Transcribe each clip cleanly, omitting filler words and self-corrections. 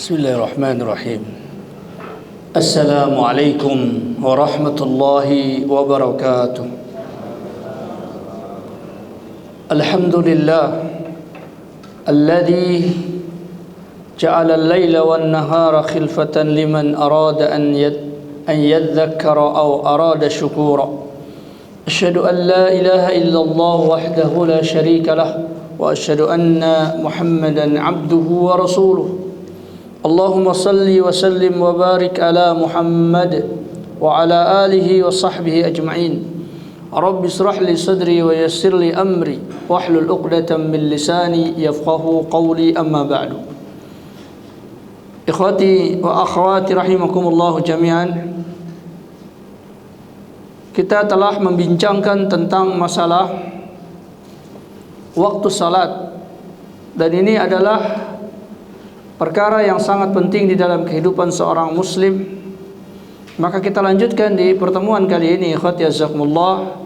Bismillahirrahmanirrahim. Assalamualaikum warahmatullahi wabarakatuh. Alhamdulillah alladzi ja'ala al-laila wan-nahara khilfatan liman arada an yadhakkara aw arada syukura. Asyhadu an la ilaha illallah wahdahu la syarika lah wa asyhadu anna Muhammadan 'abduhu wa rasuluh. Allahumma salli wa sallim wa barik ala Muhammad wa ala alihi wa sahbihi ajma'in. Rabbi israh li sadri wa yassir li amri wahlul 'uqdatam min lisani yafqahu qawli, amma ba'du. Ikhwati wa akhwati rahimakumullah jami'an. Kita telah membincangkan tentang masalah waktu salat, dan ini adalah perkara yang sangat penting di dalam kehidupan seorang muslim. Maka kita lanjutkan di pertemuan kali ini, ikhwati jazakumullah,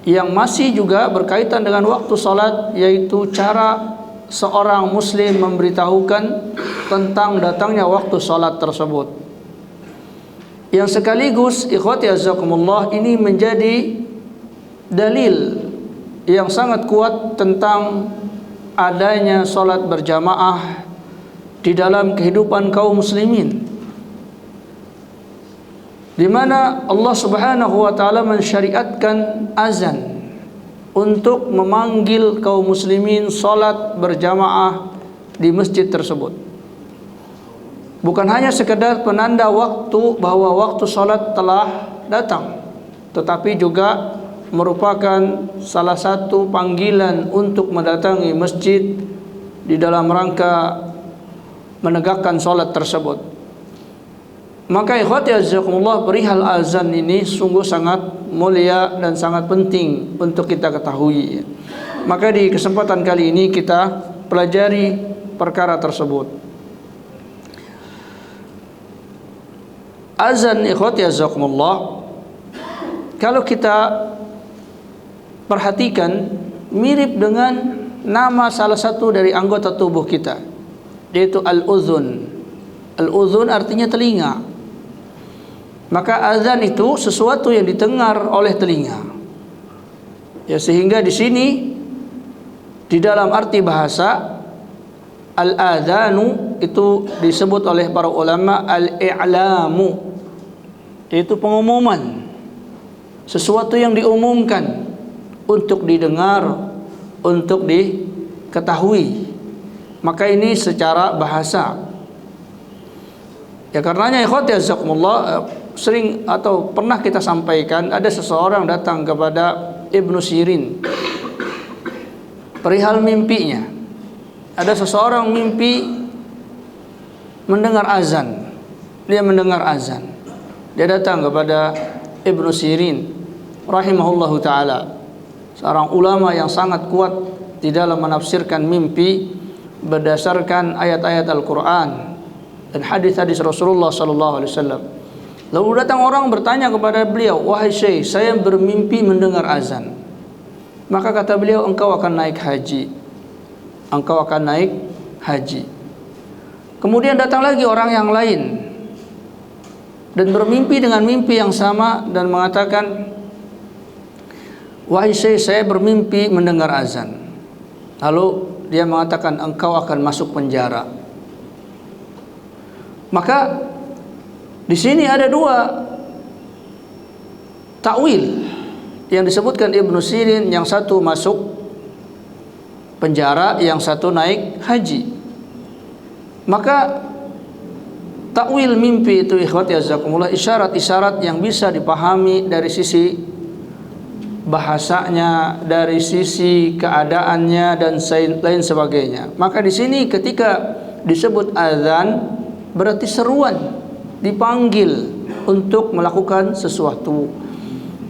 yang masih juga berkaitan dengan waktu salat, yaitu cara seorang muslim memberitahukan tentang datangnya waktu salat tersebut, yang sekaligus ikhwati jazakumullah ini menjadi dalil yang sangat kuat tentang adanya salat berjamaah di dalam kehidupan kaum muslimin, di mana Allah Subhanahu wa taala mensyariatkan azan untuk memanggil kaum muslimin salat berjamaah di masjid tersebut. Bukan hanya sekedar penanda waktu bahwa waktu salat telah datang, tetapi juga merupakan salah satu panggilan untuk mendatangi masjid di dalam rangka menegakkan salat tersebut. Maka ikhwati jazakumullah, perihal azan ini sungguh sangat mulia dan sangat penting untuk kita ketahui. Maka di kesempatan kali ini kita pelajari perkara tersebut. Azan ikhwati jazakumullah, kalau kita perhatikan, mirip dengan nama salah satu dari anggota tubuh kita, yaitu al-udhun. Al-udhun artinya telinga. Maka azan itu sesuatu yang didengar oleh telinga. Ya, sehingga di sini di dalam arti bahasa, al-adhanu itu disebut oleh para ulama al-i'lamu, yaitu pengumuman, sesuatu yang diumumkan untuk didengar, untuk diketahui. Maka ini secara bahasa. Ya, karenanya ikhwati jazakumullah, sering atau pernah kita sampaikan, ada seseorang datang kepada Ibnu Sirin perihal mimpinya. Ada seseorang mimpi mendengar azan. Dia mendengar azan. Dia datang kepada Ibnu Sirin rahimahullahu taala, seorang ulama yang sangat kuat di dalam menafsirkan mimpi berdasarkan ayat-ayat Al-Quran dan hadis-hadis Rasulullah sallallahu alaihi wasallam. Lalu datang orang bertanya kepada beliau, "Wahai Syekh, saya bermimpi mendengar azan." Maka kata beliau, "Engkau akan naik haji. Engkau akan naik haji." Kemudian datang lagi orang yang lain dan bermimpi dengan mimpi yang sama dan mengatakan, "Wahai Syekh, saya bermimpi mendengar azan." Lalu dia mengatakan, "Engkau akan masuk penjara." Maka di sini ada dua takwil yang disebutkan Ibnu Sirin, yang satu masuk penjara, yang satu naik haji. Maka takwil mimpi itu ikhwati jazakumullah isyarat-isyarat yang bisa dipahami dari sisi bahasanya, dari sisi keadaannya dan lain sebagainya. Maka di sini ketika disebut azan, berarti seruan, dipanggil untuk melakukan sesuatu.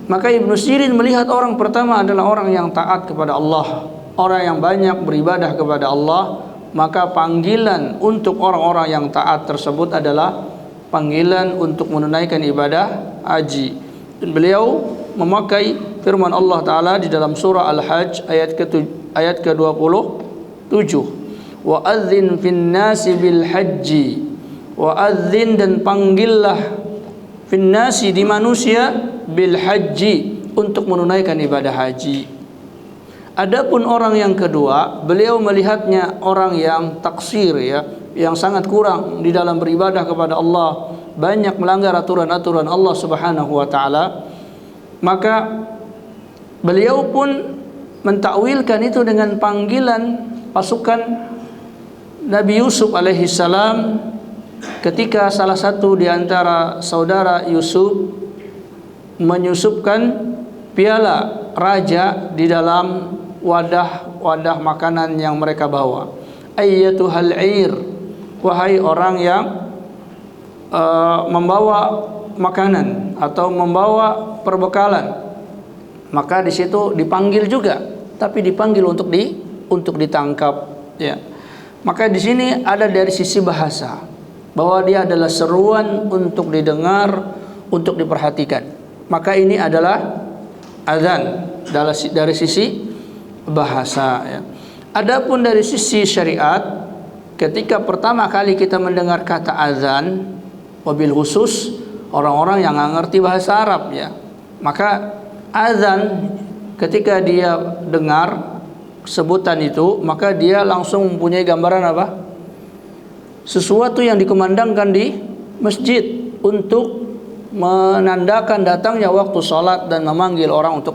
Maka Ibnu Sirin melihat orang pertama adalah orang yang taat kepada Allah, orang yang banyak beribadah kepada Allah. Maka panggilan untuk orang-orang yang taat tersebut adalah panggilan untuk menunaikan ibadah haji. Dan beliau memakai firman Allah Ta'ala di dalam surah Al-Hajj ayat ke-27, wa adzin fin nasi bil haji, wa adzin dan panggillah fin nasi di manusia bil haji untuk menunaikan ibadah haji. Adapun orang yang kedua, beliau melihatnya orang yang taksir ya, yang sangat kurang di dalam beribadah kepada Allah, banyak melanggar aturan-aturan Allah Subhanahu wa taala. Maka beliau pun mentakwilkan itu dengan panggilan pasukan Nabi Yusuf alaihi salam ketika salah satu di antara saudara Yusuf menyusupkan piala raja di dalam wadah makanan yang mereka bawa. Ayyatuhal 'ir, wahai orang yang membawa makanan atau membawa perbekalan. Maka di situ dipanggil juga, tapi dipanggil untuk ditangkap ya. Maka di sini ada dari sisi bahasa bahwa dia adalah seruan untuk didengar, untuk diperhatikan. Maka ini adalah azan dari sisi bahasa ya. Adapun dari sisi syariat, ketika pertama kali kita mendengar kata azan, wabil khusus orang-orang yang nggak ngerti bahasa Arab ya, maka azan ketika dia dengar sebutan itu, maka dia langsung mempunyai gambaran apa? Sesuatu yang dikumandangkan di masjid untuk menandakan datangnya waktu sholat dan memanggil orang untuk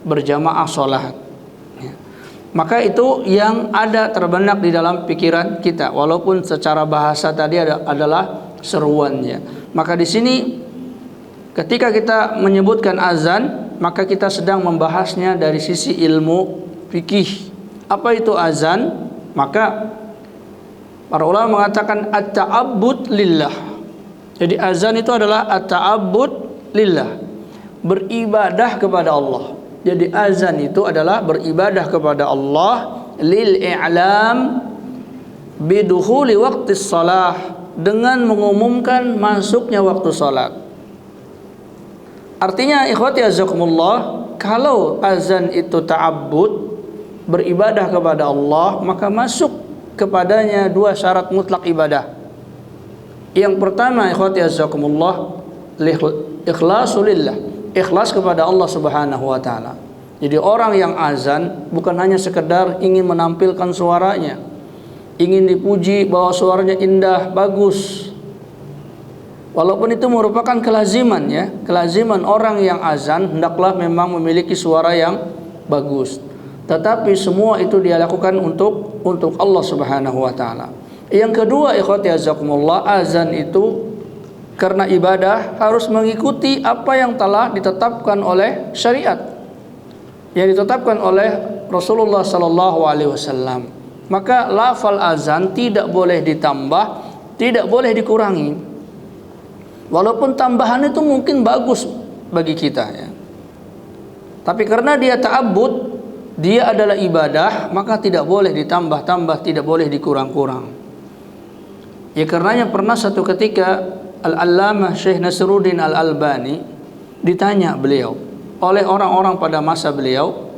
berjamaah sholat. Maka itu yang ada terbenak di dalam pikiran kita, walaupun secara bahasa tadi adalah seruannya. Maka di sini ketika kita menyebutkan azan, maka kita sedang membahasnya dari sisi ilmu fikih. Apa itu azan? Maka para ulama mengatakan at-ta'abbud lillah. Jadi azan itu adalah at-ta'abbud lillah, beribadah kepada Allah. Jadi azan itu adalah beribadah kepada Allah lil i'lam bidukhuli waqti shalah, dengan mengumumkan masuknya waktu salat. Artinya ikhwati azakumullah, kalau azan itu ta'abbud, beribadah kepada Allah, maka masuk kepadanya dua syarat mutlak ibadah. Yang pertama ikhwati azakumullah, ikhlasulillah, ikhlas kepada Allah Subhanahu wa taala. Jadi orang yang azan bukan hanya sekedar ingin menampilkan suaranya, ingin dipuji bahwa suaranya indah, bagus. Walaupun itu merupakan kelaziman ya, kelaziman orang yang azan hendaklah memang memiliki suara yang bagus. Tetapi semua itu dia lakukan untuk Allah Subhanahu wa taala. Yang kedua ikhwati azakumullah, azan itu karena ibadah harus mengikuti apa yang telah ditetapkan oleh syariat, yang ditetapkan oleh Rasulullah sallallahu alaihi wasallam. Maka lafal azan tidak boleh ditambah, tidak boleh dikurangi. Walaupun tambahan itu mungkin bagus bagi kita ya. Tapi karena dia ta'abbud, dia adalah ibadah, maka tidak boleh ditambah-tambah, tidak boleh dikurang-kurang. Ya karenanya pernah satu ketika Al-Allamah Syekh Nasruddin Al-Albani ditanya beliau oleh orang-orang pada masa beliau,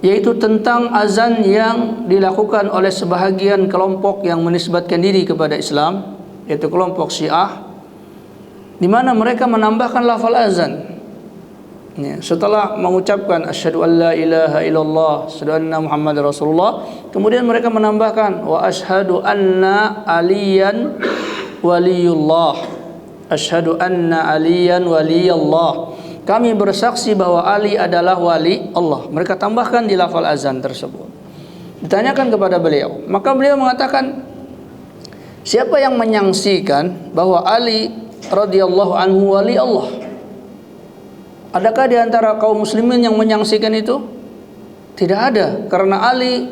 yaitu tentang azan yang dilakukan oleh sebahagian kelompok yang menisbatkan diri kepada Islam, yaitu kelompok Syiah, di mana mereka menambahkan lafal azan ya, setelah mengucapkan asyhadu an la ilaha illallah, asyhadu anna Muhammadar Rasulullah, kemudian mereka menambahkan wa asyhadu anna aliyan waliyullah, asyhadu anna aliyan waliyullah, kami bersaksi bahwa Ali adalah wali Allah. Mereka tambahkan di lafal azan tersebut. Ditanyakan kepada beliau, maka beliau mengatakan, siapa yang menyaksikan bahwa Ali radhiyallahu anhu wali Allah? Adakah di antara kaum muslimin yang menyaksikan itu? Tidak ada, karena Ali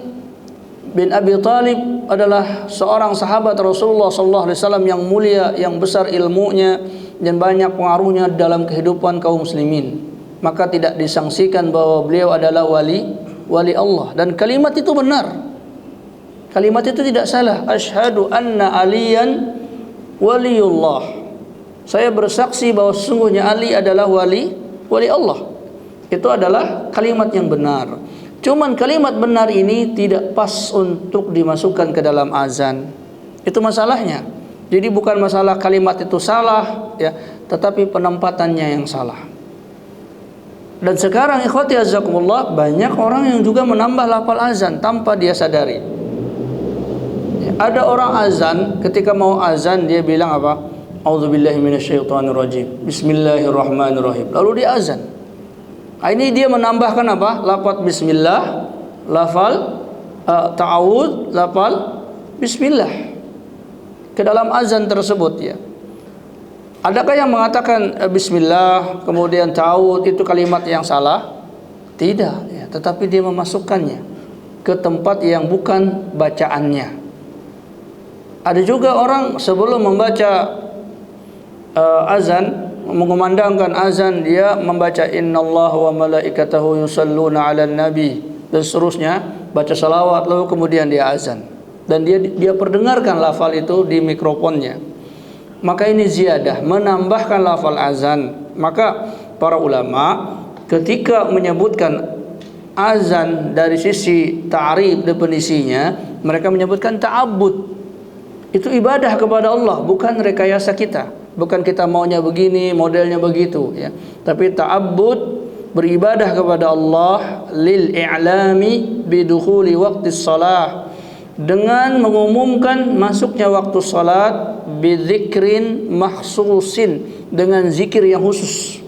bin Abi Thalib adalah seorang sahabat Rasulullah sallallahu alaihi wasallam yang mulia, yang besar ilmunya dan banyak pengaruhnya dalam kehidupan kaum muslimin. Maka tidak disangsikan bahwa beliau adalah wali Allah, dan kalimat itu benar. Kalimat itu tidak salah. Asyhadu anna aliyan waliyullah. Saya bersaksi bahwa sesungguhnya Ali adalah wali Allah. Itu adalah kalimat yang benar. Cuman kalimat benar ini tidak pas untuk dimasukkan ke dalam azan. Itu masalahnya. Jadi bukan masalah kalimat itu salah, ya, tetapi penempatannya yang salah. Dan sekarang ikhwati azakumullah, banyak orang yang juga menambah lafal azan tanpa dia sadari. Ya, ada orang azan, ketika mau azan dia bilang apa? A'udzubillahi minasyaitonirrajim. Bismillahirrahmanirrahim. Lalu dia azan. Nah, ini dia menambahkan apa? Lafaz bismillah, lafal ta'awud, lafal bismillah ke dalam azan tersebut, ya. Adakah yang mengatakan bismillah kemudian ta'awud itu kalimat yang salah? Tidak, ya, tetapi dia memasukkannya ke tempat yang bukan bacaannya. Ada juga orang sebelum membaca azan, mengumandangkan azan, dia membaca innallaha wa malaikatahu yusalluna 'alan nabi dan seterusnya, baca salawat, lalu kemudian dia azan dan dia perdengarkan lafal itu di mikrofonnya. Maka ini ziyadah, menambahkan lafal azan. Maka para ulama ketika menyebutkan azan dari sisi ta'rif definisinya, mereka menyebutkan ta'abbud. Itu ibadah kepada Allah, bukan rekayasa kita. Bukan kita maunya begini, modelnya begitu, ya. Tapi ta'abbud, beribadah kepada Allah lil i'lami bidukhuli waqtis shalah, dengan mengumumkan masuknya waktu salat, bidzikrin mahsusin, dengan zikir yang khusus.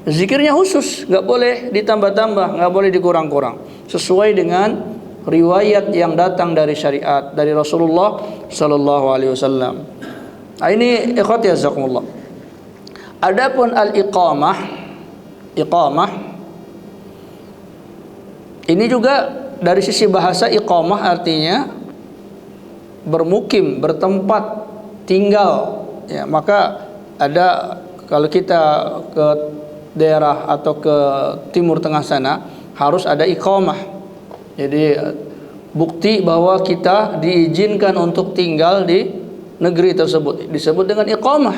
Zikirnya khusus, enggak boleh ditambah-tambah, enggak boleh dikurang-kurang, sesuai dengan riwayat yang datang dari syariat dari Rasulullah sallallahu alaihi wasallam. Nah, ini ikhwati jazakumullah. Adapun al-iqamah, ini juga dari sisi bahasa iqamah artinya bermukim, bertempat, tinggal, ya. Maka ada, kalau kita ke daerah atau ke timur tengah sana, harus ada iqamah. Jadi bukti bahwa kita diizinkan untuk tinggal di negeri tersebut, disebut dengan iqamah,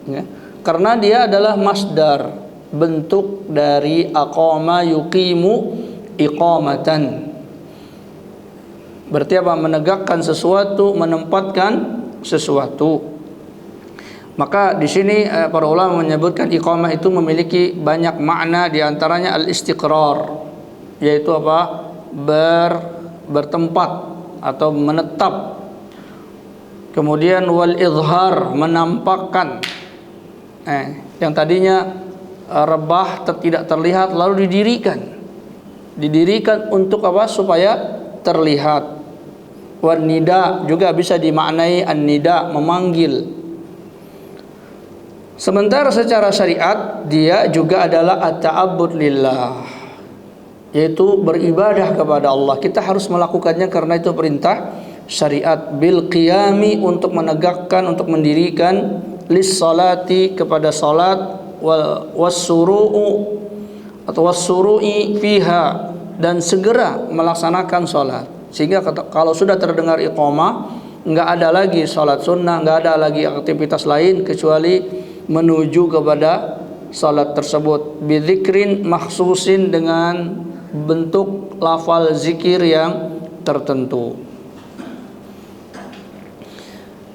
ya. Karena dia adalah masdar, bentuk dari aqama yuqimu iqamatan. Berarti apa? Menegakkan sesuatu, menempatkan sesuatu. Maka di sini para ulama menyebutkan iqamah itu memiliki banyak makna, di antaranya al-istiqrar, yaitu apa? Bertempat atau menetap. Kemudian wal izhar, menampakkan. Yang tadinya rebah, tidak terlihat, lalu didirikan untuk apa? Supaya terlihat. Wan nida juga bisa dimaknai an-nida, memanggil. Sementara secara syariat dia juga adalah at-ta'abbud lillah, yaitu beribadah kepada Allah. Kita harus melakukannya karena itu perintah syariat, bil qiyami, untuk menegakkan, untuk mendirikan, lis salati, kepada salat, was-suru'u atau was-suru'i fiha, dan segera melaksanakan salat. Sehingga kalau sudah terdengar iqamah, enggak ada lagi salat sunnah, enggak ada lagi aktivitas lain kecuali menuju kepada salat tersebut, bidzikrin makhsusin, dengan bentuk lafal zikir yang tertentu.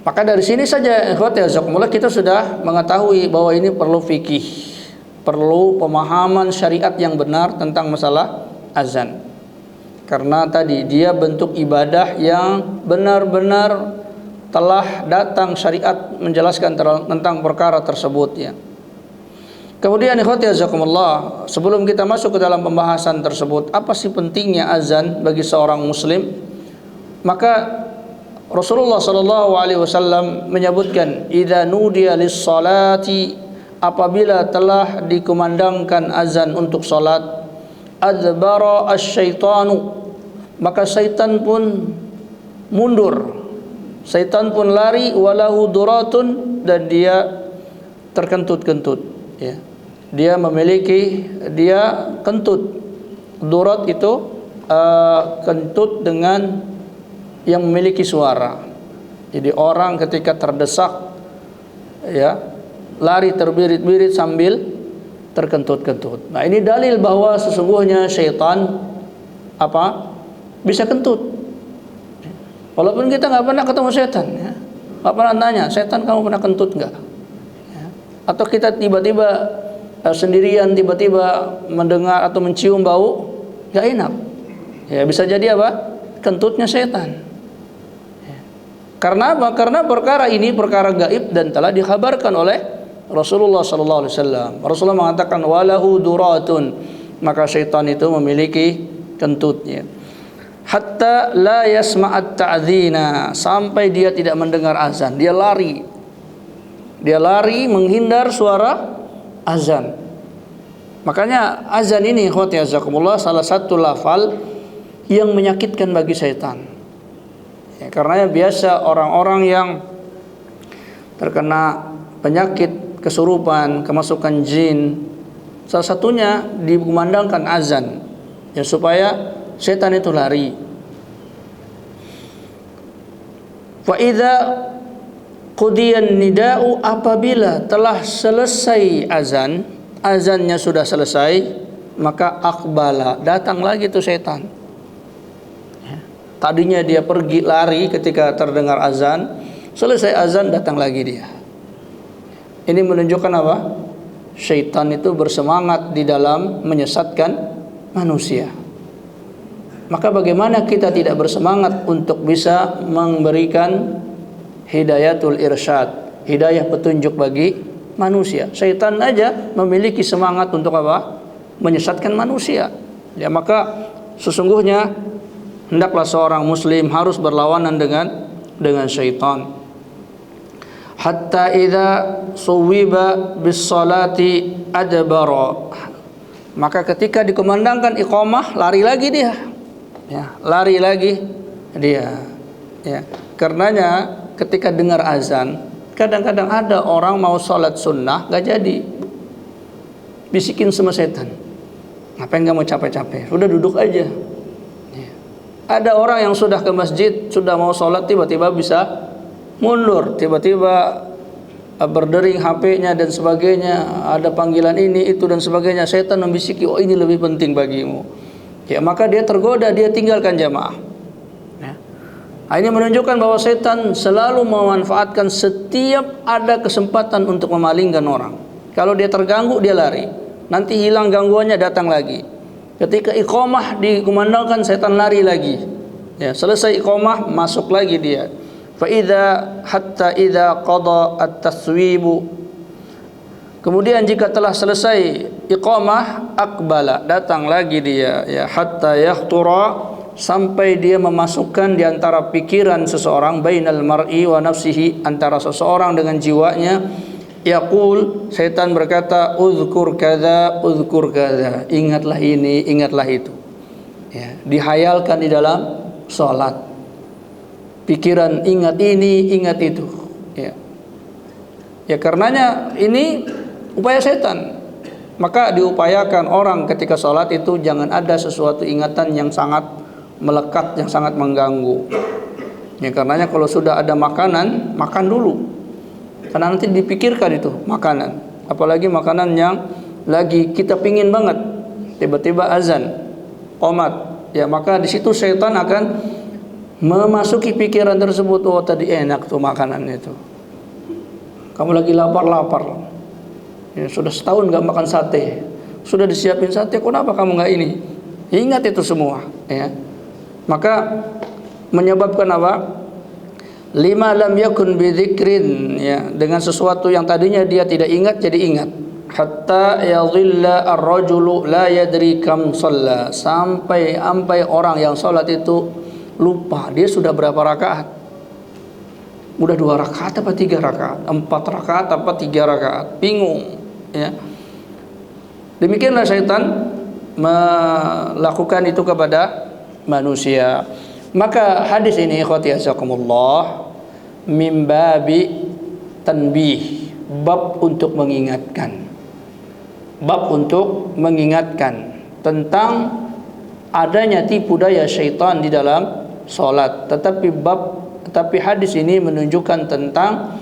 Maka dari sini saja ikhwati jazakumullah, kita sudah mengetahui bahwa ini perlu fikih, perlu pemahaman syariat yang benar tentang masalah azan. Karena tadi dia bentuk ibadah yang benar-benar telah datang syariat menjelaskan tentang perkara tersebut, ya. Kemudian ikhwati jazakumullah, sebelum kita masuk ke dalam pembahasan tersebut, apa sih pentingnya azan bagi seorang muslim? Maka Rasulullah sallallahu alaihi wasallam menyebutkan, idza nudiya lis-salati, apabila telah dikumandangkan azan untuk salat, adbara asyaitanu, maka syaitan pun mundur, syaitan pun lari, walahu duratun, dan dia terkentut-kentut, ya. Dia kentut. Durat itu kentut dengan yang memiliki suara. Jadi orang ketika terdesak, ya, lari terbirit-birit sambil terkentut-kentut. Nah, ini dalil bahwa sesungguhnya syaitan apa? Bisa kentut. Walaupun kita nggak pernah ketemu setan, ya. Nggak pernah nanya, setan kamu pernah kentut nggak? Ya. Atau kita tiba-tiba sendirian tiba-tiba mendengar atau mencium bau nggak enak, ya bisa jadi apa? Kentutnya setan. Ya. Karena apa? Karena perkara ini perkara gaib dan telah dikhabarkan oleh Rasulullah sallallahu alaihi wasallam. Rasulullah mengatakan walahu duratun, maka syaitan itu memiliki kentutnya. Hatta la yasma'at ta'dzina, sampai dia tidak mendengar azan, dia lari. Dia lari menghindar suara azan. Makanya azan ini ikhwati azakumullah salah satu lafal yang menyakitkan bagi syaitan. Ya, karena biasa orang-orang yang terkena penyakit kesurupan, kemasukan jin, salah satunya dikumandangkan azan, ya supaya setan itu lari. Fa idza qudiyan nida'u, apabila telah selesai azan, azannya sudah selesai, maka akbala, datang lagi tuh setan. Tadinya dia pergi lari ketika terdengar azan, selesai azan datang lagi dia. Ini menunjukkan apa? Syaitan itu bersemangat di dalam menyesatkan manusia. Maka bagaimana kita tidak bersemangat untuk bisa memberikan hidayatul irsyad, hidayah petunjuk bagi manusia. Syaitan aja memiliki semangat untuk apa? Menyesatkan manusia. Ya, maka sesungguhnya hendaklah seorang muslim harus berlawanan dengan syaitan. Hatta idza suwiba bis salati adbara, maka ketika dikumandangkan iqamah lari lagi dia. Ya, lari lagi dia. Ya, karenanya ketika dengar azan, kadang-kadang ada orang mau sholat sunnah gak jadi, bisikin sama setan, ngapain gak mau capek-capek, udah duduk aja. Ya. Ada orang yang sudah ke masjid, sudah mau sholat, tiba-tiba bisa mundur, tiba-tiba berdering HP-nya dan sebagainya, ada panggilan ini itu dan sebagainya, setan membisiki, oh ini lebih penting bagimu. Ya, maka dia tergoda, dia tinggalkan jamaah. Ya. Ini menunjukkan bahwa setan selalu memanfaatkan setiap ada kesempatan untuk memalingkan orang. Kalau dia terganggu, dia lari. Nanti hilang gangguannya, datang lagi. Ketika iqamah dikumandangkan, setan lari lagi. Ya, selesai iqamah, masuk lagi dia. Fa idza hatta idza qada at-taswibu, kemudian jika telah selesai iqamah, akbala, datang lagi dia, ya, hatta yahtura, sampai dia memasukkan di antara pikiran seseorang, bainal mar'i wa nafsihi, antara seseorang dengan jiwanya, yaqul, setan berkata, uzkur kadza, ingatlah ini, ingatlah itu. Ya, dihayalkan di dalam salat. Pikiran ingat ini, ingat itu. Ya. Ya, karenanya ini upaya setan. Maka diupayakan orang ketika sholat itu jangan ada sesuatu ingatan yang sangat melekat, yang sangat mengganggu. Ya, karenanya kalau sudah ada makanan, makan dulu. Karena nanti dipikirkan itu makanan. Apalagi makanan yang lagi kita pingin banget. Tiba-tiba azan, qomat. Ya, maka di situ setan akan memasuki pikiran tersebut. Oh, tadi enak tuh makanan itu. Kamu lagi lapar-lapar. Ya, sudah setahun gak makan sate, sudah disiapin sate, kenapa kamu gak ini? Ingat itu semua, ya. Maka menyebabkan apa? Lima lam yakun bidzikrin, ya, dengan sesuatu yang tadinya dia tidak ingat jadi ingat. Hatta yadhilla ar-rajulu la yadri kam shalla, sampai orang yang sholat itu lupa dia sudah berapa rakaat. Udah 2 rakaat apa 3 rakaat, 4 rakaat apa 3 rakaat, bingung. Ya. Demikianlah syaitan melakukan itu kepada manusia. Maka hadis ini ikhwati azakumullah min babi tanbih, bab untuk mengingatkan. Bab untuk mengingatkan tentang adanya tipu daya syaitan di dalam salat. Tetapi hadis ini menunjukkan tentang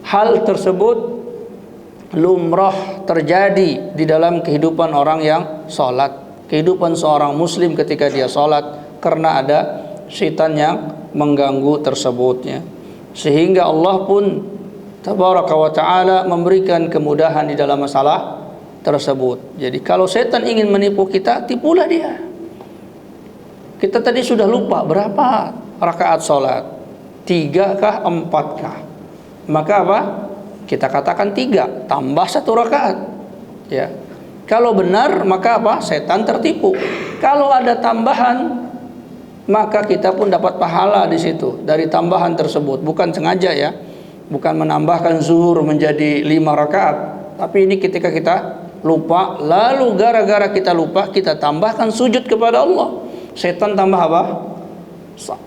hal tersebut lumrah terjadi di dalam kehidupan orang yang sholat. kehidupan seorang muslim ketika dia sholat, karena ada syaitan yang mengganggu tersebutnya. Sehingga Allah pun tabaraka wa ta'ala memberikan kemudahan di dalam masalah tersebut. Jadi kalau setan ingin menipu kita, tipulah dia. Kita tadi sudah lupa berapa rakaat sholat, 3 kah 4 kah? Maka apa? Kita katakan 3 tambah 1 rakaat. Ya. Kalau benar maka apa? Setan tertipu. Kalau ada tambahan, maka kita pun dapat pahala di situ dari tambahan tersebut. Bukan sengaja ya, bukan menambahkan zuhur menjadi 5 rakaat, tapi ini ketika kita lupa, lalu gara-gara kita lupa kita tambahkan sujud kepada Allah. Setan tambah apa?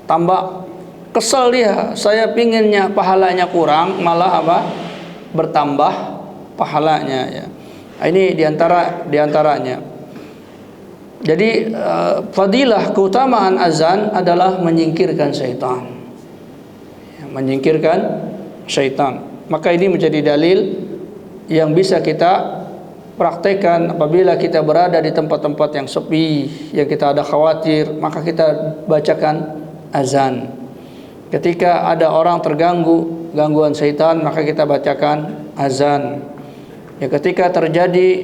Tambah kesel dia. Saya pinginnya pahalanya kurang, malah apa? Bertambah pahalanya ya. Ini diantaranya. Jadi fadilah keutamaan azan adalah menyingkirkan syaitan. Menyingkirkan syaitan. Maka ini menjadi dalil yang bisa kita praktekkan apabila kita berada di tempat-tempat yang sepi, yang kita ada khawatir, maka kita bacakan azan. Ketika ada orang terganggu gangguan syaitan, maka kita bacakan azan. Ya, ketika terjadi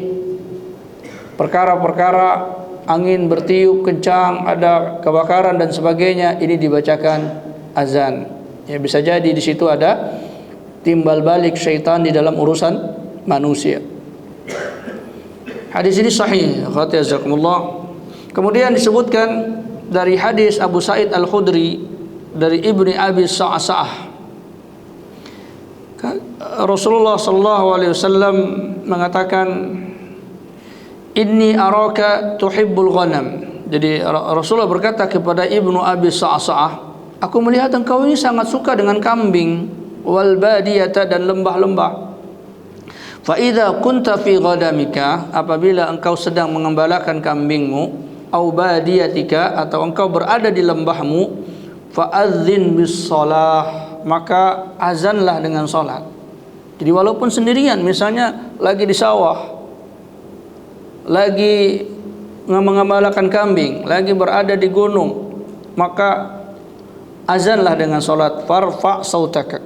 perkara-perkara angin bertiup kencang, ada kebakaran dan sebagainya, ini dibacakan azan. Ya, bisa jadi di situ ada timbal balik syaitan di dalam urusan manusia. Hadis ini sahih, jazakumullah. Kemudian disebutkan dari hadis Abu Sa'id Al-Khudri dari Ibni Abi Sa'sa'ah, Rasulullah sallallahu alaihi wasallam mengatakan, "Inni araka tuhibbul ghanam." Jadi Rasulullah berkata kepada Ibnu Abi Sa'sa'ah, "Aku melihat engkau ini sangat suka dengan kambing, wal badiyata, dan lembah-lembah. Fa idza kunta fi ghadamika, apabila engkau sedang mengembalakan kambingmu, au badiyatika, atau engkau berada di lembahmu, fa adzin bis shalah, maka azanlah dengan salat." Jadi walaupun sendirian, misalnya lagi di sawah, lagi mengembalakan kambing, lagi berada di gunung, maka azanlah dengan salat. Farfa sautaka,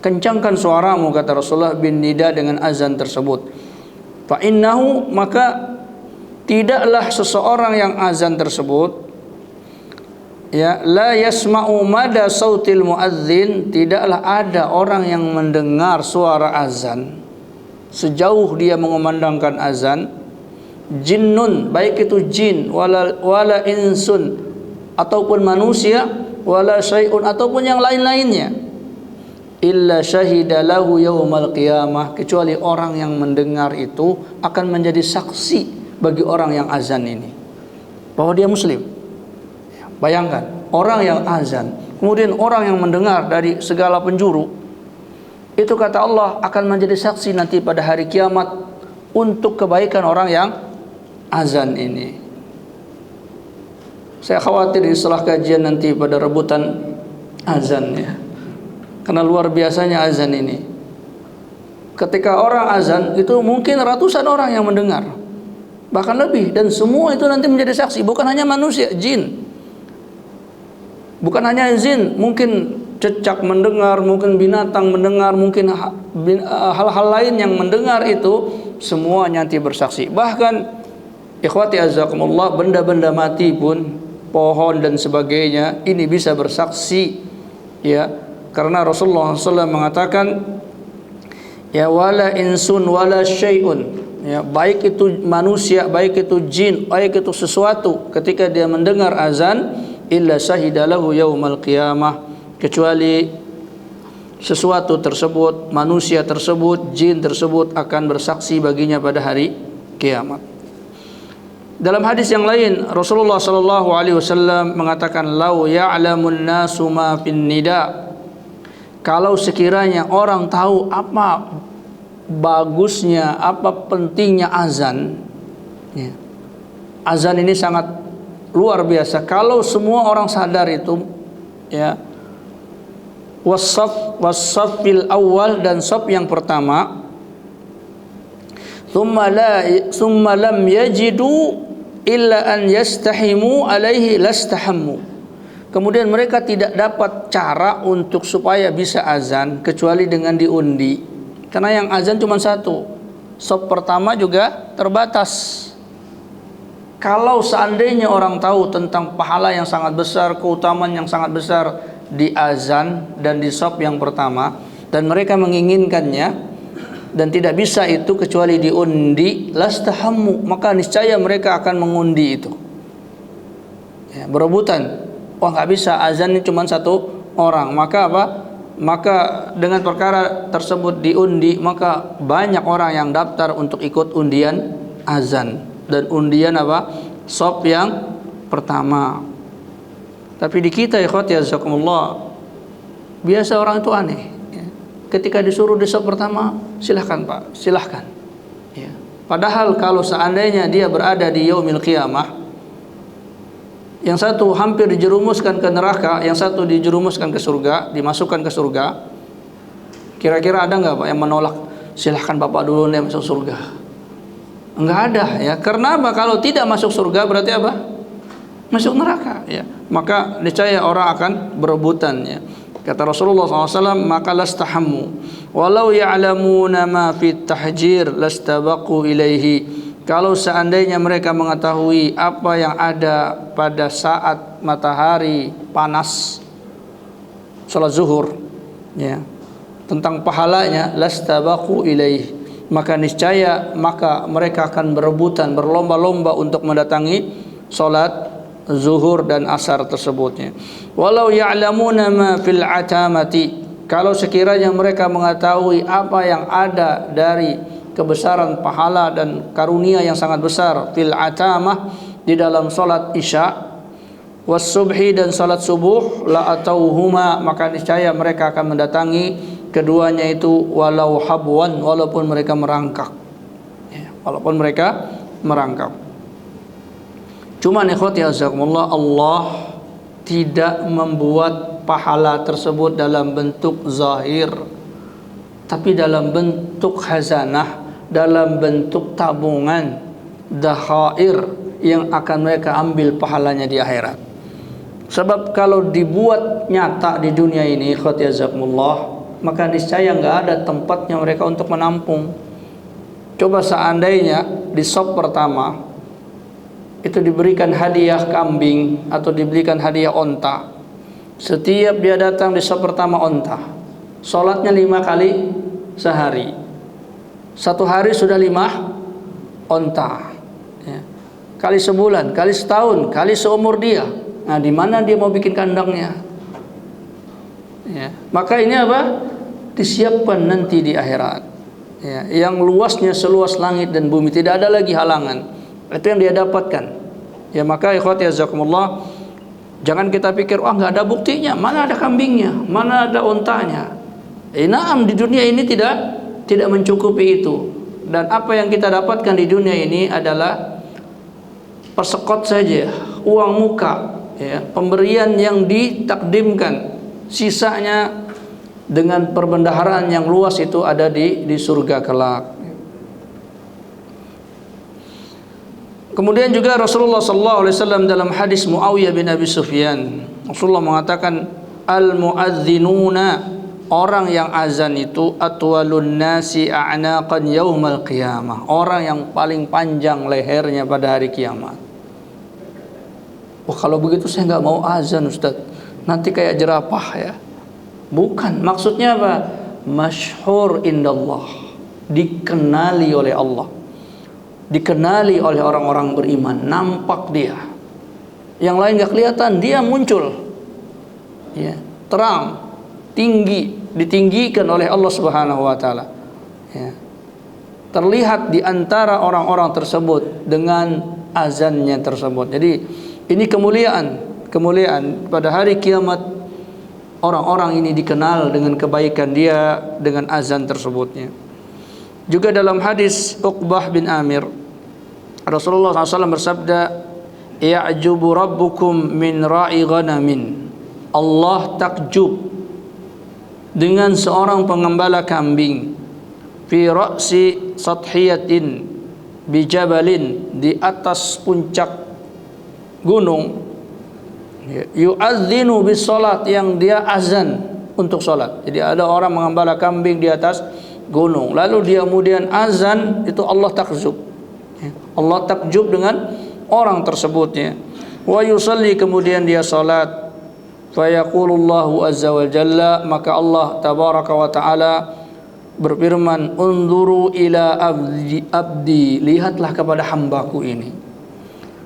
kencangkan suaramu, kata Rasulullah, bin nida, dengan azan tersebut. Fa innahu, maka tidaklah seseorang yang azan tersebut, ya, la yasma'u mada sautil muadzin, tidaklah ada orang yang mendengar suara azan sejauh dia mengumandangkan azan, jinnun, baik itu jin, wala insun, ataupun manusia, wala syai'un, ataupun yang lain-lainnya, illa syahida lahu yaumal qiyamah, kecuali orang yang mendengar itu akan menjadi saksi bagi orang yang azan ini bahwa dia muslim. Bayangkan, orang yang azan, kemudian orang yang mendengar dari segala penjuru, itu kata Allah akan menjadi saksi nanti pada hari kiamat untuk kebaikan orang yang azan ini. Saya khawatir setelah kajian nanti pada rebutan azan ya, karena luar biasanya azan ini. Ketika orang azan itu mungkin ratusan orang yang mendengar, bahkan lebih, dan semua itu nanti menjadi saksi. Bukan hanya manusia, jin. Bukan hanya jin, mungkin cecak mendengar, mungkin binatang mendengar, mungkin hal-hal lain yang mendengar itu semua nanti bersaksi. Bahkan ikhwati azakumullah, benda-benda mati pun, pohon dan sebagainya, ini bisa bersaksi ya, karena Rasulullah SAW mengatakan, ya, wala insun wala syai'un, ya, baik itu manusia, baik itu jin, baik itu sesuatu, ketika dia mendengar azan, illa syahidalahu yaumal qiyamah, kecuali sesuatu tersebut, manusia tersebut, jin tersebut akan bersaksi baginya pada hari kiamat. Dalam hadis yang lain, Rasulullah sallallahu alaihi wasallam mengatakan, lau ya'lamun nasu ma fin nida, kalau sekiranya orang tahu apa bagusnya, apa pentingnya azan ya. Azan ini sangat luar biasa. Kalau semua orang sadar itu ya, wasafil awal, dan saf yang pertama, thumma lam yajidu illa an yastahimu alaihi lastahammu. Kemudian mereka tidak dapat cara untuk supaya bisa azan kecuali dengan diundi. Karena yang azan cuma satu. Sop pertama juga terbatas. Kalau seandainya orang tahu tentang pahala yang sangat besar, keutamaan yang sangat besar di azan dan di sop yang pertama, dan mereka menginginkannya dan tidak bisa itu kecuali diundi, lastahammu, maka niscaya mereka akan mengundi itu. Ya, berebutan. Wah, nggak bisa, azan ini cuma satu orang. Maka apa? Maka dengan perkara tersebut diundi, maka banyak orang yang daftar untuk ikut undian azan dan undian apa? Sop yang pertama. Tapi di kita ikhwati jazakumullah, biasa orang itu aneh. Ya. Ketika disuruh di sop pertama, silahkan Pak, silahkan. Ya. Padahal kalau seandainya dia berada di yaumil qiyamah, yang satu hampir dijerumuskan ke neraka, yang satu dijerumuskan ke surga, dimasukkan ke surga. Kira-kira ada nggak Pak yang menolak? Silahkan Bapak dulu nih masuk surga. Enggak ada ya. Karena apa? Kalau tidak masuk surga berarti apa? Masuk neraka ya. Maka niscaya orang akan berebutan ya. Kata Rasulullah SAW, maka lastahammu walau ya'lamuna ma fit tahjir lastabaqu ilaihi. Kalau seandainya mereka mengetahui apa yang ada pada saat matahari panas, salat zuhur, ya, tentang pahalanya, lastabaqu ilaih, maka niscaya mereka akan berebutan, berlomba-lomba untuk mendatangi salat zuhur dan asar tersebutnya. Walau ya'lamuna ma fil atamati, kalau sekiranya mereka mengetahui apa yang ada dari kebesaran pahala dan karunia yang sangat besar fil atamah, di dalam salat isya, was subhi, dan salat subuh, la atauhuma, maka niscaya mereka akan mendatangi keduanya itu walau habwan, walaupun mereka merangkak ya, walaupun mereka merangkak. Cuman ikhwati jazakumullah, Allah tidak membuat pahala tersebut dalam bentuk zahir, tapi dalam bentuk khazanah, dalam bentuk tabungan dakhair yang akan mereka ambil pahalanya di akhirat. Sebab kalau dibuat nyata di dunia ini ikhwati jazakumullah, maka niscaya nggak ada tempatnya mereka untuk menampung. Coba seandainya di sop pertama itu diberikan hadiah kambing atau diberikan hadiah onta. Setiap dia datang di sop pertama onta, sholatnya 5 kali sehari, 1 hari sudah 5 onta ya. Kali sebulan, kali setahun, kali seumur dia. Nah, di mana dia mau bikin kandangnya ya. Maka ini apa? Disiapkan nanti di akhirat ya, yang luasnya seluas langit dan bumi, tidak ada lagi halangan. Itu yang dia dapatkan ya. Maka ikhwati jazakumullah, jangan kita pikir wah nggak ada buktinya, mana ada kambingnya, mana ada ontanya. Naam, di dunia ini tidak mencukupi itu. Dan apa yang kita dapatkan di dunia ini adalah persekot saja, uang muka ya, pemberian yang ditakdimkan. Sisanya dengan perbendaharaan yang luas itu ada di surga kelak. Kemudian juga Rasulullah SAW dalam hadis Muawiyah bin Abi Sufyan, Rasulullah mengatakan, al-muadzinuna, orang yang azan itu, atwalun nasi a'naqan yaumal qiyamah, orang yang paling panjang lehernya pada hari kiamat. Wah, kalau begitu saya nggak mau azan Ustaz, nanti kayak jerapah ya. Bukan, maksudnya apa? Masyhur indallah, dikenali oleh Allah, dikenali oleh orang-orang beriman, nampak dia. Yang lain nggak kelihatan, dia muncul ya, terang, tinggi, ditinggikan oleh Allah Subhanahu wa taala ya. Terlihat di antara orang-orang tersebut dengan azannya tersebut. Jadi ini kemuliaan pada hari kiamat. Orang-orang ini dikenal dengan kebaikan dia dengan azan tersebutnya. Juga dalam hadis Uqbah bin Amir, Rasulullah SAW bersabda, ya'jubu rabbukum min ra'i ghanamin, Allah takjub dengan seorang pengembala kambing, fi ra'si sathiyatin, bijabalin, di atas puncak gunung, yu'adzinu bis salat, yang dia azan untuk salat. Jadi ada orang mengembala kambing di atas gunung, lalu dia kemudian azan, itu Allah takjub. Allah takjub dengan orang tersebutnya. Wa yusalli, kemudian dia salat. Fayaqulullahu azza wa jalla, maka Allah tabaraka wa ta'ala berfirman, unzuru ila abdi, lihatlah kepada hambaku ini.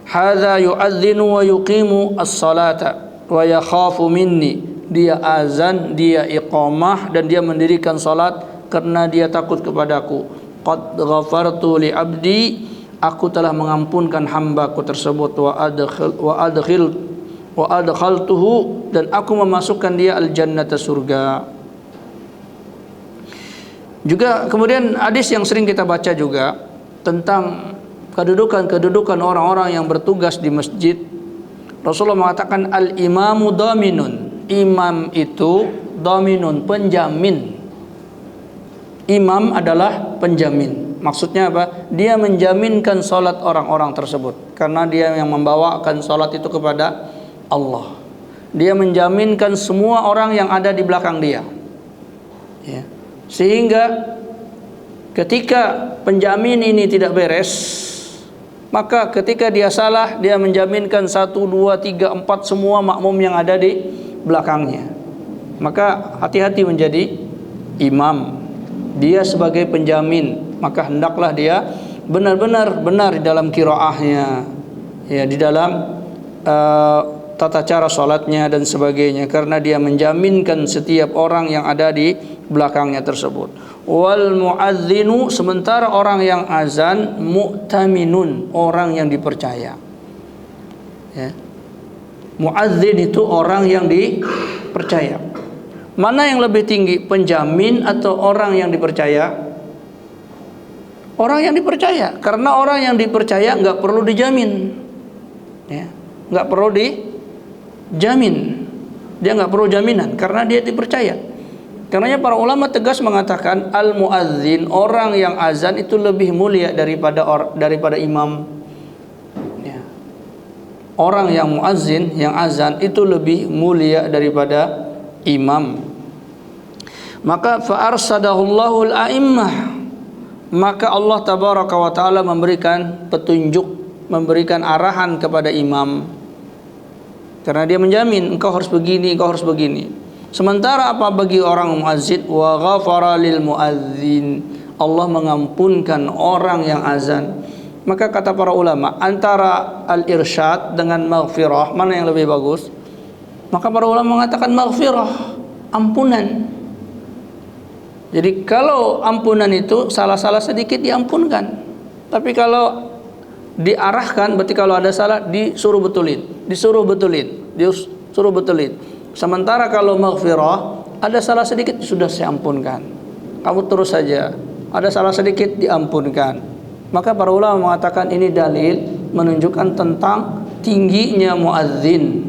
Hadza yu'adzinu wa yuqimu as-salata wa yakhafu minni, dia azan, dia iqamah, dan dia mendirikan salat karena dia takut kepadaku. Qad ghafartu li abdi, aku telah mengampunkan hambaku tersebut. Wa adkhaltuhu, dan aku memasukkan dia al-jannata, surga. Juga kemudian hadis yang sering kita baca juga tentang kedudukan orang-orang yang bertugas di masjid. Rasulullah mengatakan al-imamu dhaminun, imam itu dhaminun, penjamin. Imam adalah penjamin. Maksudnya apa? Dia menjaminkan salat orang-orang tersebut, karena dia yang membawakan salat itu kepada Allah. Dia menjaminkan semua orang yang ada di belakang dia, ya. Sehingga ketika penjamin ini tidak beres, maka ketika dia salah, dia menjaminkan 1, 2, 3, 4 semua makmum yang ada di belakangnya. Maka hati-hati menjadi imam. Dia sebagai penjamin, maka hendaklah dia benar-benar benar di dalam qiraahnya, ya, di dalam tata cara salatnya dan sebagainya, karena dia menjaminkan setiap orang yang ada di belakangnya tersebut. Wal muadzinu, sementara orang yang azan, mu'taminun, orang yang dipercaya, ya. Muadzin itu orang yang dipercaya. Mana yang lebih tinggi, penjamin atau orang yang dipercaya? Orang yang dipercaya, karena orang yang dipercaya nggak perlu dijamin, ya, nggak perlu dijamin, dia nggak perlu jaminan karena dia dipercaya. Karenanya para ulama tegas mengatakan al muadzin, orang yang azan itu lebih mulia daripada imam, ya. Orang yang muadzin, yang azan itu lebih mulia daripada imam. Maka fa arsadahullahu al-a'immah, maka Allah tabaraka wa taala memberikan petunjuk, memberikan arahan kepada imam, karena dia menjamin engkau harus begini, engkau harus begini. Sementara apa bagi orang muazzin? Wa ghafara lil muazzin, Allah mengampunkan orang yang azan. Maka kata para ulama, antara al-irsyad dengan maghfirah, mana yang lebih bagus? Maka para ulama mengatakan maghfirah, ampunan. Jadi kalau ampunan itu salah-salah sedikit diampunkan. Tapi kalau diarahkan, berarti kalau ada salah disuruh betulin. Sementara kalau maghfirah, ada salah sedikit sudah saya ampunkan, kamu terus saja. Ada salah sedikit diampunkan. Maka para ulama mengatakan ini dalil menunjukkan tentang tingginya muadzin.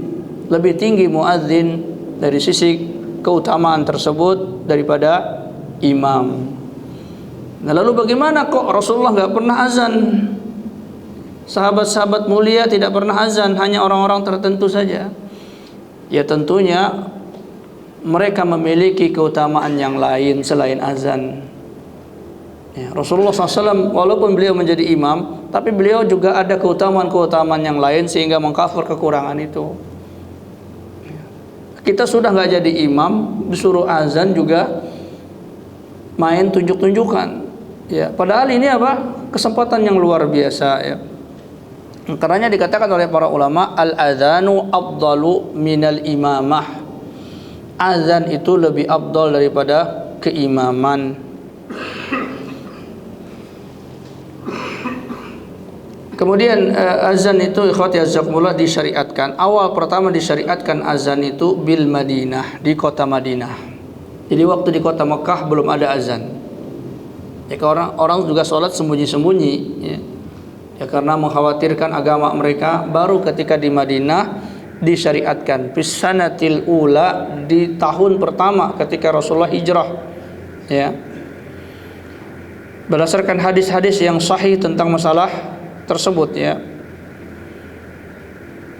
Lebih tinggi muadzin dari sisi keutamaan tersebut daripada imam. Nah, lalu bagaimana kok Rasulullah nggak pernah azan? Sahabat-sahabat mulia tidak pernah azan, hanya orang-orang tertentu saja. Ya tentunya mereka memiliki keutamaan yang lain selain azan, ya. Rasulullah SAW walaupun beliau menjadi imam, tapi beliau juga ada keutamaan-keutamaan yang lain sehingga mengcover kekurangan itu. Kita sudah nggak jadi imam, disuruh azan juga main tunjuk-tunjukkan, ya. Padahal ini apa? Kesempatan yang luar biasa, ya. Karenanya dikatakan oleh para ulama, al-adzanu afdalu minal imamah. Azan itu lebih afdal daripada keimaman. Kemudian azan itu ikhwati azakumullah disyariatkan. Awal pertama disyariatkan azan itu bil Madinah, di kota Madinah. Jadi waktu di kota Mekah belum ada azan. Ya, orang juga sholat sembunyi-sembunyi, ya. Ya, karena mengkhawatirkan agama mereka. Baru ketika di Madinah disyariatkan fisanatil ula, di tahun pertama ketika Rasulullah hijrah, ya. berdasarkan hadis-hadis yang sahih tentang masalah tersebut ya.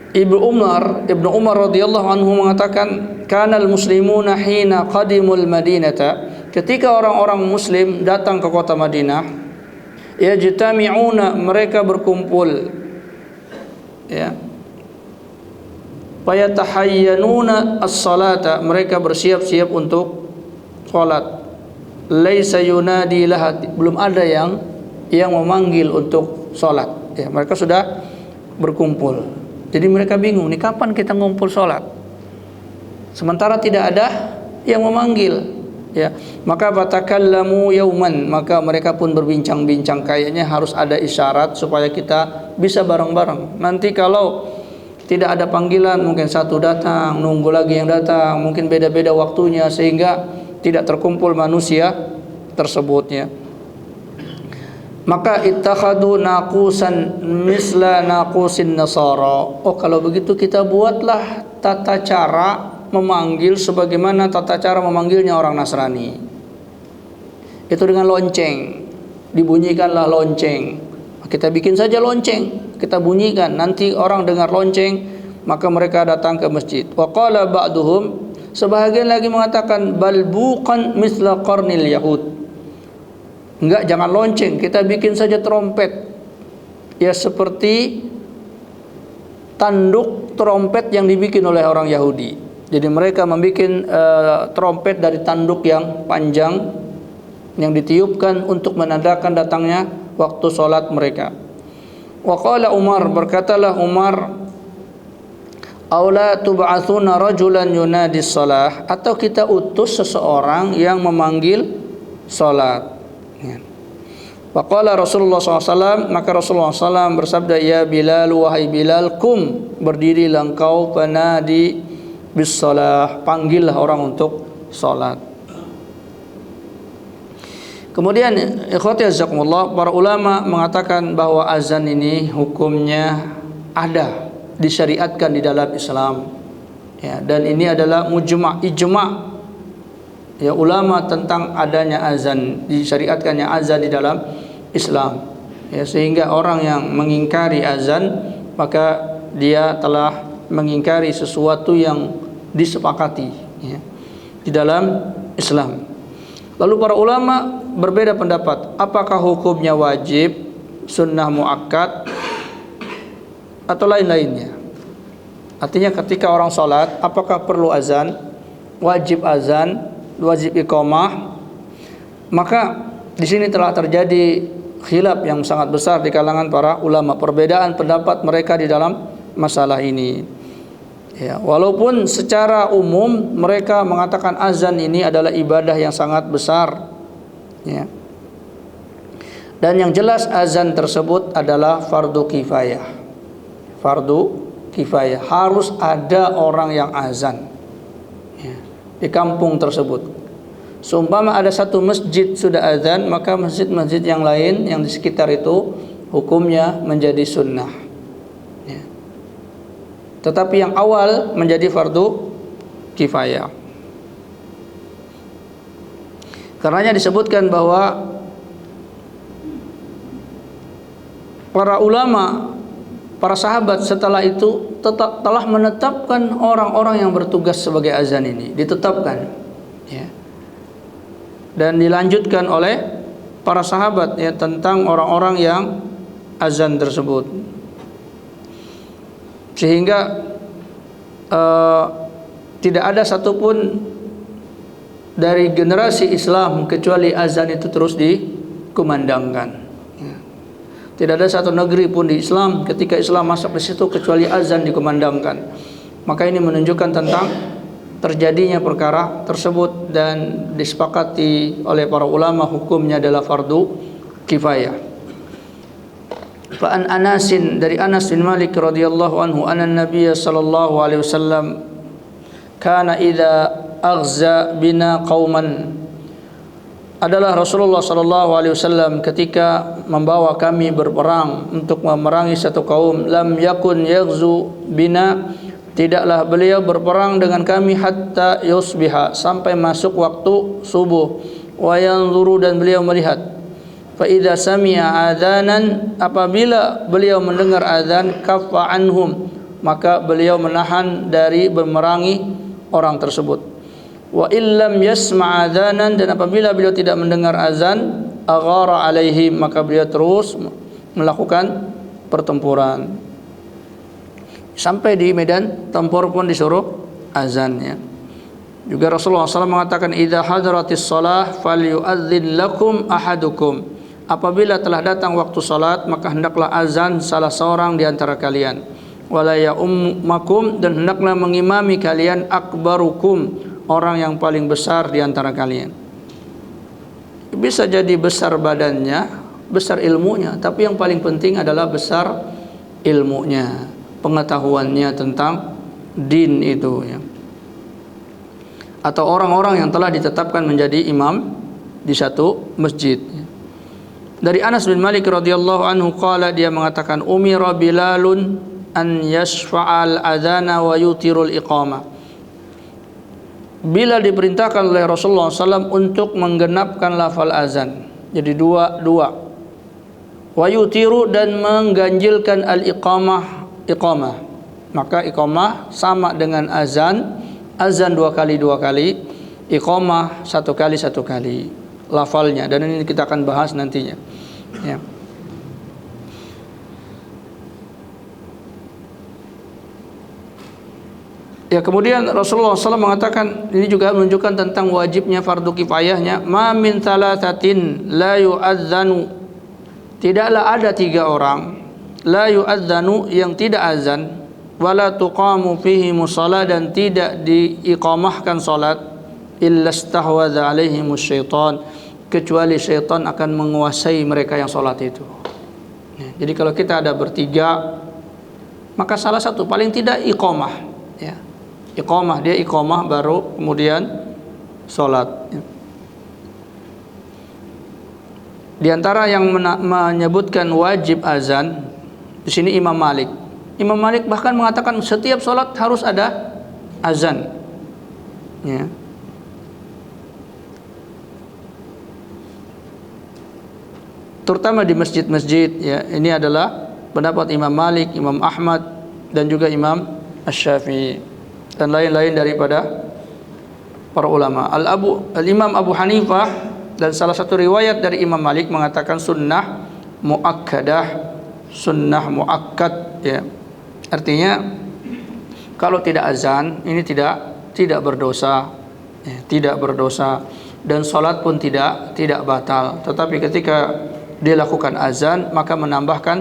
Ibnu Umar radhiyallahu anhu mengatakan, "Kanal muslimuna hina qadimul Madinata." Ketika orang-orang muslim datang ke kota Madinah, yajtami'una, mereka berkumpul ya. Fayatahayyanuna as-salata, mereka bersiap-siap untuk salat. Laisa yunadi laha, belum ada yang memanggil untuk salat ya. Mereka sudah berkumpul. Jadi mereka bingung, nih kapan kita ngumpul sholat? Sementara tidak ada yang memanggil, ya. Maka fatakallamu yauman, maka mereka pun berbincang-bincang, kayaknya harus ada isyarat supaya kita bisa bareng-bareng. Nanti kalau tidak ada panggilan, mungkin satu datang, nunggu lagi yang datang, mungkin beda-beda waktunya sehingga tidak terkumpul manusia tersebutnya. Maka ittakhadu naqusan misla naqusin nasara. Oh, kalau begitu kita buatlah tata cara memanggil sebagaimana tata cara memanggilnya orang Nasrani. Itu dengan lonceng. Dibunyikanlah lonceng. Kita bikin saja lonceng, kita bunyikan. Nanti orang dengar lonceng, maka mereka datang ke masjid. Wa qala ba'duhum, sebahagian lagi mengatakan bal buqan misla qarnil yahud. Enggak, jangan lonceng, kita bikin saja trompet. Ya seperti tanduk trompet yang dibikin oleh orang Yahudi. Jadi mereka membuat trompet dari tanduk yang panjang yang ditiupkan untuk menandakan datangnya waktu sholat mereka. Wa qala Umar, berkatalah Umar, aula tub'atsuna rajulan yunadi shalah, atau kita utus seseorang yang memanggil salat. Wa qala Rasulullah SAW, maka Rasulullah SAW bersabda, ya Bilal, wahai Bilal, kum, berdirilah engkau, fanadi bis shalah, panggillah orang untuk salat. Kemudian ikhwati azakumullah, para ulama mengatakan bahwa azan ini hukumnya ada, disyariatkan di dalam Islam ya, dan ini adalah ijma' ya ulama tentang adanya azan, disyariatkannya azan di dalam Islam ya, sehingga orang yang mengingkari azan maka dia telah mengingkari sesuatu yang disepakati ya, di dalam Islam. Lalu para ulama berbeda pendapat, apakah hukumnya wajib, sunnah muakkad, atau lain-lainnya. Artinya ketika orang sholat, apakah perlu azan, wajib iqamah? Maka di sini telah terjadi khilaf yang sangat besar di kalangan para ulama, perbedaan pendapat mereka di dalam masalah ini. Ya, walaupun secara umum mereka mengatakan azan ini adalah ibadah yang sangat besar. Ya. Dan yang jelas azan tersebut adalah fardu kifayah. Fardu kifayah, harus ada orang yang azan ya, di kampung tersebut. Seumpama ada satu masjid sudah azan, maka masjid-masjid yang lain yang di sekitar itu hukumnya menjadi sunnah ya. Tetapi yang awal menjadi fardu kifayah. Karenanya disebutkan bahwa para ulama, para sahabat setelah itu telah menetapkan orang-orang yang bertugas sebagai azan ini, ditetapkan ya. Dan dilanjutkan oleh para sahabat ya, tentang orang-orang yang azan tersebut. Sehingga tidak ada satupun dari generasi Islam kecuali azan itu terus dikumandangkan ya. Tidak ada satu negeri pun di Islam ketika Islam masuk di situ kecuali azan dikumandangkan. Maka ini menunjukkan tentang terjadinya perkara tersebut dan disepakati oleh para ulama hukumnya adalah fardu kifayah. Fa an Anasin, dari Anas bin Malik radhiyallahu anhu, anna Nabiy sallallahu alaihi wasallam kana idza aghza bina qauman, adalah Rasulullah sallallahu alaihi wasallam ketika membawa kami berperang untuk memerangi satu kaum, lam yakun yaghzu bina, tidaklah beliau berperang dengan kami hatta yusbiha, sampai masuk waktu subuh, wa yanzuru, dan beliau melihat, fa idza sami'a adzanan, apabila beliau mendengar azan, kaffa anhum, maka beliau menahan dari memerangi orang tersebut. Wa illam yasma' adzanan, dan apabila beliau tidak mendengar azan, aghara alaihim, maka beliau terus melakukan pertempuran. Sampai di medan tempur pun disuruh azan, ya. Juga Rasulullah SAW mengatakan, idza hadaratis shalah falyu'adzin lakum ahadukum, apabila telah datang waktu salat, maka hendaklah azan salah seorang di antara kalian. Wala ya'ummakum, dan hendaklah mengimami kalian akbarukum, orang yang paling besar di antara kalian. Bisa jadi besar badannya, besar ilmunya, tapi yang paling penting adalah besar ilmunya, pengetahuannya tentang din itu, ya. Atau orang-orang yang telah ditetapkan menjadi imam di satu masjid. Dari Anas bin Malik radhiyallahu anhu qala, dia mengatakan, umira Bilalun an yashfa'al adzana wa yutirul iqamah. Bilal diperintahkan oleh Rasulullah SAW untuk menggenapkan lafal azan. Jadi dua. Wa yutiru, dan mengganjilkan al-iqamah, iqamah. Maka iqamah sama dengan azan. Azan 2 kali 2 kali, iqamah 1 kali 1 kali lafalnya, dan ini kita akan bahas nantinya, ya. Ya, kemudian Rasulullah SAW mengatakan, ini juga menunjukkan tentang wajibnya fardu kifayahnya, ma min thalathatin la yu'adzanu, tidaklah ada 3 orang, la yu'adzanu, yang tidak azan, wala tuqamu fihi musalla, dan tidak diiqamahkan salat, illa stahwadza alaihimus syaitan, kecuali syaitan akan menguasai mereka yang salat itu. Jadi kalau kita ada bertiga, maka salah satu paling tidak iqamah, ya. Iqamah, dia iqamah baru kemudian salat. Di antara yang menyebutkan wajib azan di sini Imam Malik. Imam Malik bahkan mengatakan setiap sholat harus ada azan, ya. Terutama di masjid-masjid, ya. Ini adalah pendapat Imam Malik, Imam Ahmad, dan juga Imam Asy-Syafi'i, dan lain-lain daripada para ulama. Al-Imam Abu Hanifah dan salah satu riwayat dari Imam Malik mengatakan sunnah muakkadah, sunnah muakkad, ya. Artinya kalau tidak azan ini tidak berdosa, ya, tidak berdosa, dan sholat pun tidak batal. Tetapi ketika dilakukan azan, maka menambahkan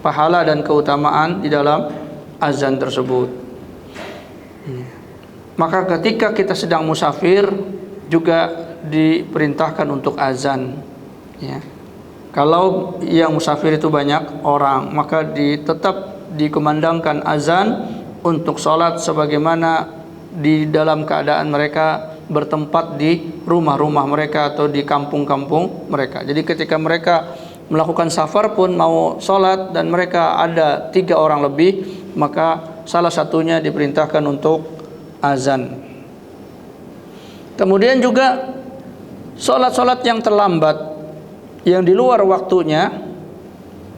pahala dan keutamaan di dalam azan tersebut. Maka ketika kita sedang musafir juga diperintahkan untuk azan, ya. Kalau yang musafir itu banyak orang, maka tetap dikumandangkan azan untuk sholat sebagaimana di dalam keadaan mereka bertempat di rumah-rumah mereka atau di kampung-kampung mereka. Jadi ketika mereka melakukan safar pun mau sholat dan mereka ada 3 orang lebih, maka salah satunya diperintahkan untuk azan. Kemudian juga sholat-sholat yang terlambat, yang di luar waktunya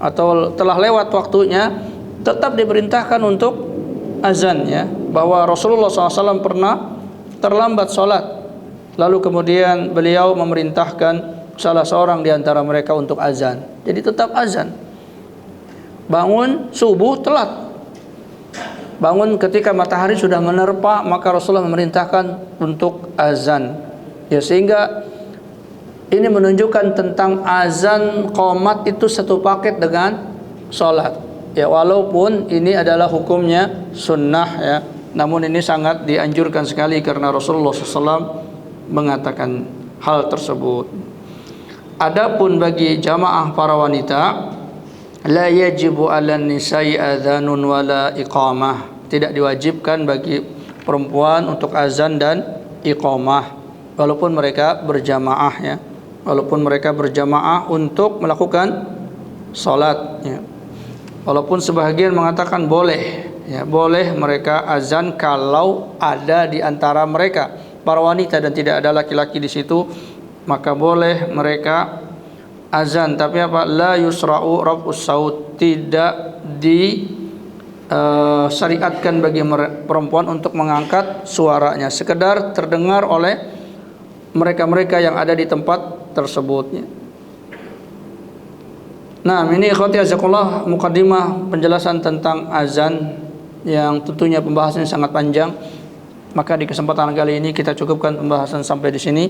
atau telah lewat waktunya, tetap diperintahkan untuk azan, ya. Bahwa Rasulullah SAW pernah terlambat sholat, lalu kemudian beliau memerintahkan salah seorang di antara mereka untuk azan. Jadi tetap azan. Bangun subuh telat, bangun ketika matahari sudah menerpa, maka Rasulullah memerintahkan untuk azan, ya. Sehingga ini menunjukkan tentang azan qomat itu satu paket dengan sholat, ya. Walaupun ini adalah hukumnya sunnah, ya, namun ini sangat dianjurkan sekali karena Rasulullah SAW mengatakan hal tersebut. Adapun bagi jamaah para wanita, la yajibu 'alan nisa'i adzanun wala iqamah, tidak diwajibkan bagi perempuan untuk azan dan iqamah walaupun mereka berjamaah, ya. Walaupun mereka berjamaah untuk melakukan salat, ya. Walaupun sebahagian mengatakan boleh, ya, boleh mereka azan kalau ada di antara mereka para wanita dan tidak ada laki-laki di situ, maka boleh mereka azan, tapi apa? La yusra'u raf'us saut, tidak syariatkan bagi perempuan untuk mengangkat suaranya, sekedar terdengar oleh mereka-mereka yang ada di tempat tersebut. Nah, ini ikhwati azakullah muqaddimah penjelasan tentang azan yang tentunya pembahasannya sangat panjang. Maka di kesempatan kali ini kita cukupkan pembahasan sampai di sini,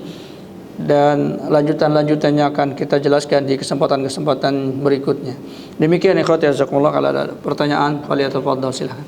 dan lanjutannya akan kita jelaskan di kesempatan-kesempatan berikutnya. Demikian ikhwati azakumullah. Kalau ada pertanyaan, faliyatafadhal, silakan.